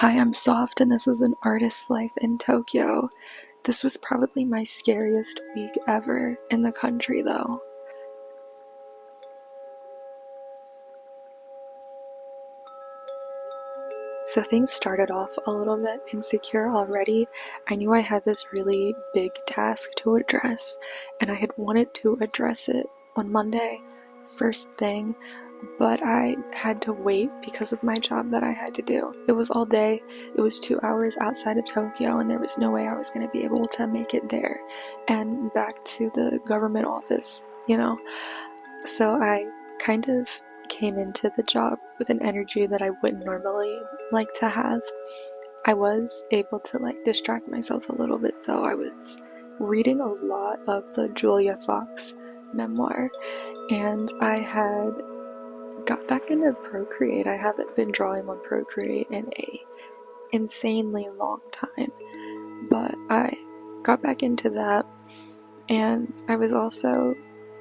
Hi, I'm Soft, and this is an artist's life in Tokyo. This was probably my scariest week ever in the country, though. So things started off a little bit insecure already. I knew I had this really big task to address, and I had wanted to address it on Monday, first thing, but I had to wait because of my job that I had to do. It was all day, it was 2 hours outside of Tokyo, and there was no way I was going to be able to make it there and back to the government office. So I kind of came into the job with an energy that I wouldn't normally like to have. I was able to distract myself a little bit though. I was reading a lot of the Julia Fox memoir, and I had got back into Procreate. I haven't been drawing on Procreate in a insanely long time, but I got back into that, and I was also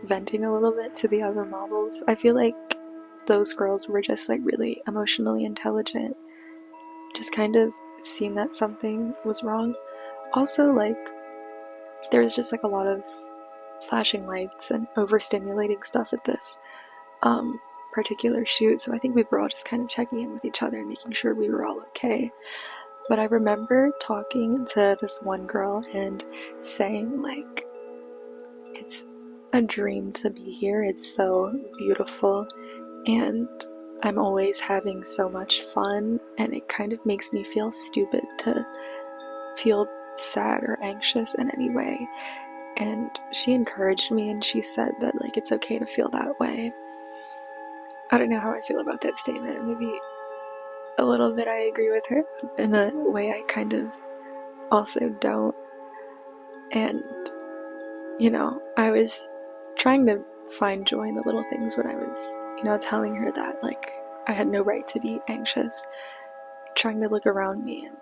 venting a little bit to the other models. I feel like those girls were just really emotionally intelligent, just kind of seeing that something was wrong. Also, there was just a lot of flashing lights and overstimulating stuff at this particular shoot, so I think we were all just kind of checking in with each other and making sure we were all okay. But I remember talking to this one girl and saying, it's a dream to be here, it's so beautiful, and I'm always having so much fun, and it kind of makes me feel stupid to feel sad or anxious in any way. And she encouraged me, and she said that it's okay to feel that way. I don't know how I feel about that statement. Maybe a little bit I agree with her, in a way I kind of also don't. And I was trying to find joy in the little things when I was telling her that I had no right to be anxious, trying to look around me and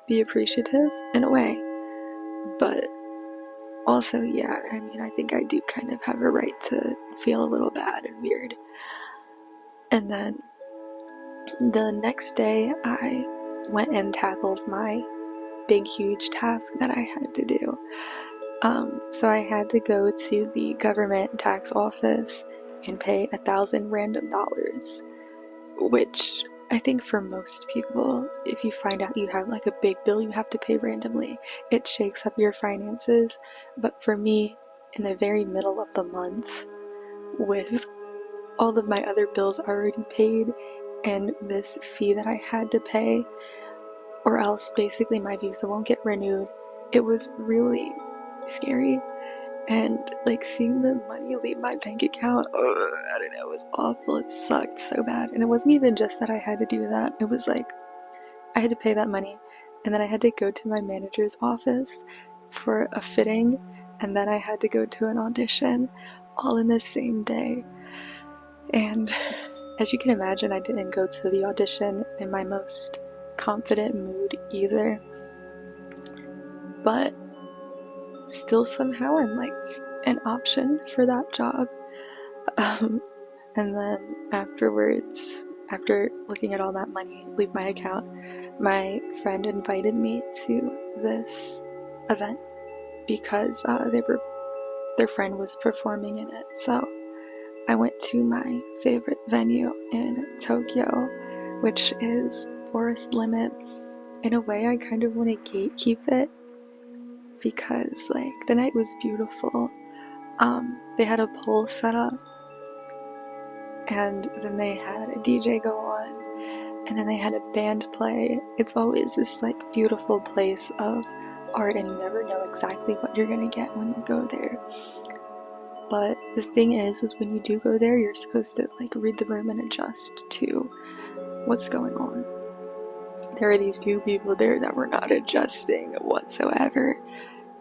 be appreciative in a way. But also, yeah, I think I do kind of have a right to feel a little bad and weird. And then the next day I went and tackled my big huge task that I had to do. So I had to go to the government tax office and pay $1,000 random dollars, which I think for most people, if you find out you have a big bill you have to pay randomly, it shakes up your finances. But for me, in the very middle of the month, with all of my other bills already paid and this fee that I had to pay, or else basically my visa won't get renewed, it was really scary. And seeing the money leave my bank account, I don't know, it was awful. It sucked so bad. And it wasn't even just that I had to do that. It was I had to pay that money, and then I had to go to my manager's office for a fitting, and then I had to go to an audition, all in the same day. And as you can imagine, I didn't go to the audition in my most confident mood either. But still somehow I'm an option for that job. And then afterwards, after looking at all that money leave my account, my friend invited me to this event because their friend was performing in it. So I went to my favorite venue in Tokyo, which is Forest Limit. In a way, I kind of want to gatekeep it because the night was beautiful. They had a pole set up, and then they had a DJ go on, and then they had a band play. It's always this beautiful place of art, and you never know exactly what you're gonna get when you go there. But the thing is when you do go there, you're supposed to read the room and adjust to what's going on. There are these two people there that were not adjusting whatsoever.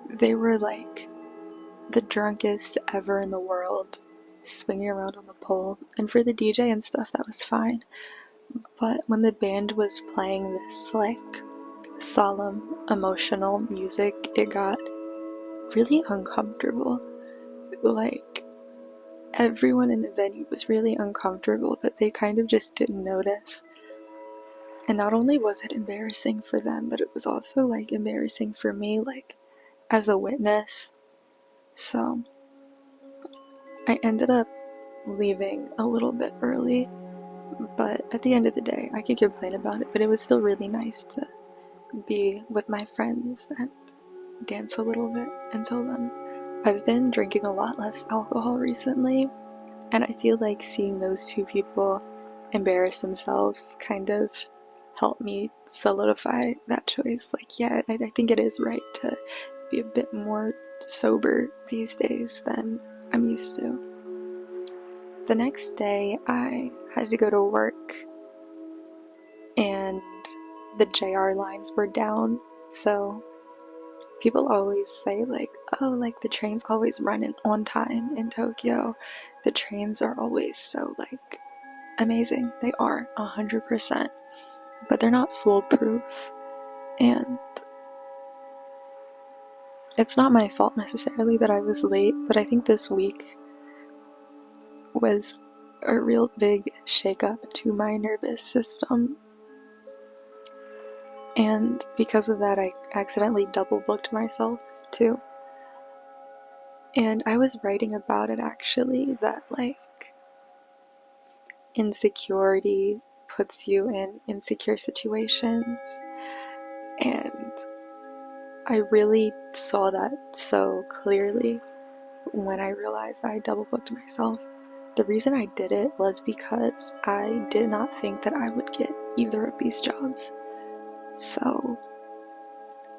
They were the drunkest ever in the world, swinging around on the pole. And for the DJ and stuff, that was fine. But when the band was playing this solemn, emotional music, it got really uncomfortable. Everyone in the venue was really uncomfortable, but they kind of just didn't notice. And not only was it embarrassing for them, but it was also like embarrassing for me, like as a witness. So I ended up leaving a little bit early, but at the end of the day, I could complain about it, but it was still really nice to be with my friends and dance a little bit until then. I've been drinking a lot less alcohol recently, and I feel like seeing those two people embarrass themselves kind of helped me solidify that choice. Like, yeah, I think it is right to be a bit more sober these days than I'm used to. The next day, I had to go to work, and the JR lines were down, so people always say, like, oh, like, the trains always run on time in Tokyo. The trains are always so, like, amazing. They are 100%, but they're not foolproof, and it's not my fault necessarily that I was late, but I think this week was a real big shakeup to my nervous system. And because of that, I accidentally double booked myself too. And I was writing about it actually, that like insecurity puts you in insecure situations. And I really saw that so clearly when I realized I double booked myself. The reason I did it was because I did not think that I would get either of these jobs. So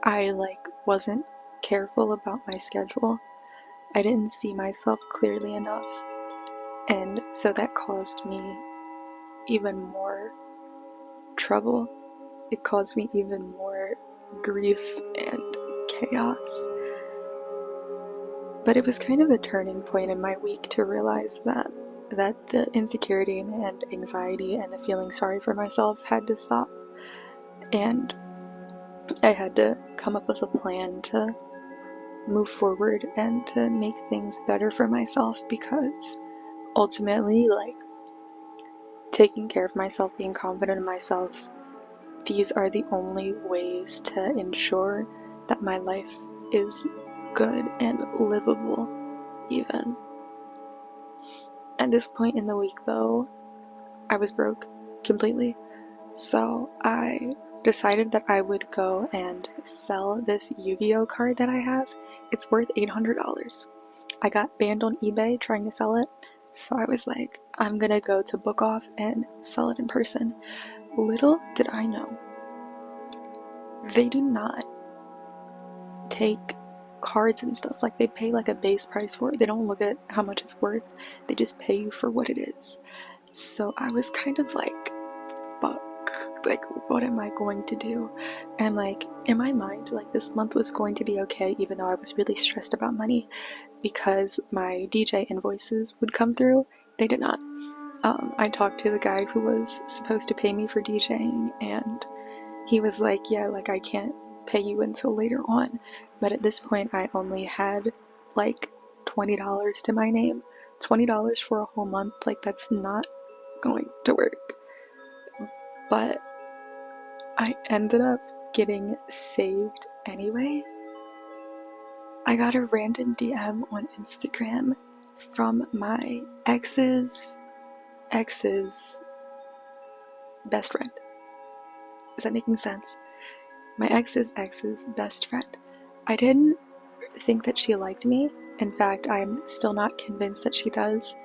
I wasn't careful about my schedule. I didn't see myself clearly enough, and so that caused me even more trouble. It caused me even more grief and chaos. But it was kind of a turning point in my week to realize that the insecurity and anxiety and the feeling sorry for myself had to stop, and I had to come up with a plan to move forward and to make things better for myself, because ultimately, like, taking care of myself, being confident in myself, these are the only ways to ensure that my life is good and livable, even. At this point in the week, though, I was broke completely, so I decided that I would go and sell this Yu-Gi-Oh card that I have. It's worth $800. I got banned on eBay trying to sell it, so I was like, I'm gonna go to Book Off and sell it in person. Little did I know, they do not take cards and stuff. Like, they pay like a base price for it. They don't look at how much it's worth. They just pay you for what it is. So I was kind of like, fuck, like, what am I going to do? And like, in my mind, like, this month was going to be okay, even though I was really stressed about money, because my DJ invoices would come through. They did not. I talked to the guy who was supposed to pay me for DJing, and he was like, yeah, like, I can't pay you until later on. But at this point, I only had like $20 to my name. $20 for a whole month, like, that's not going to work. But I ended up getting saved anyway. I got a random DM on Instagram from my ex's best friend. Is that making sense? My ex's best friend. I didn't think that she liked me. In fact, I'm still not convinced that she does.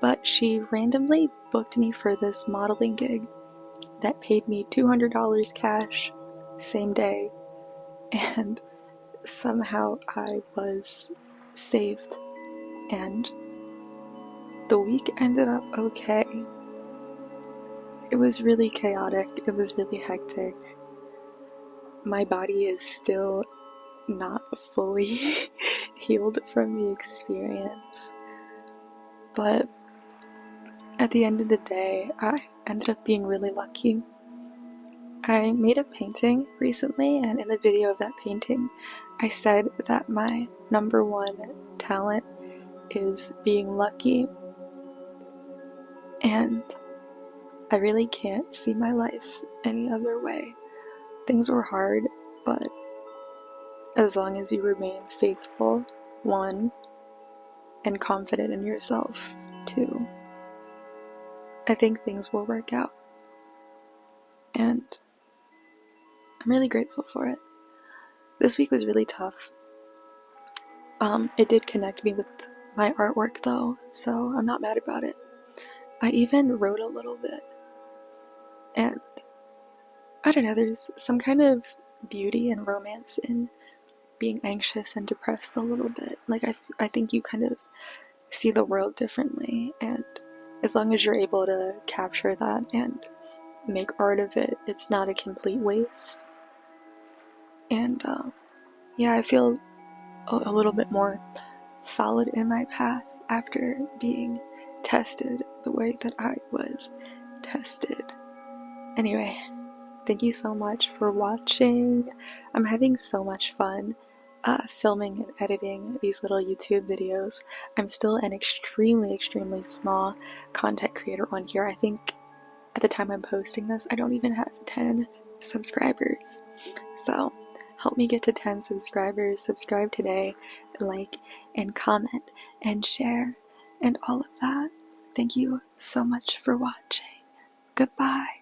But she randomly booked me for this modeling gig that paid me $200 cash, same day, and somehow I was saved. And the week ended up okay. It was really chaotic, it was really hectic. My body is still not fully healed from the experience, but at the end of the day, I ended up being really lucky. I made a painting recently, and in the video of that painting, I said that my number one talent is being lucky. And I really can't see my life any other way. Things were hard, but as long as you remain faithful, one, and confident in yourself, two, I think things will work out. And I'm really grateful for it. This week was really tough. It did connect me with my artwork though, so I'm not mad about it. I even wrote a little bit, and I don't know, there's some kind of beauty and romance in being anxious and depressed a little bit. Like, I think you kind of see the world differently, and as long as you're able to capture that and make art of it, it's not a complete waste. And yeah, I feel a little bit more solid in my path after being tested the way that I was tested. Anyway, thank you so much for watching. I'm having so much fun filming and editing these little YouTube videos. I'm still an extremely small content creator on here. I think at the time I'm posting this, I don't even have 10 subscribers. So help me get to 10 subscribers. Subscribe today, like and comment and share and all of that. Thank you so much for watching. Goodbye.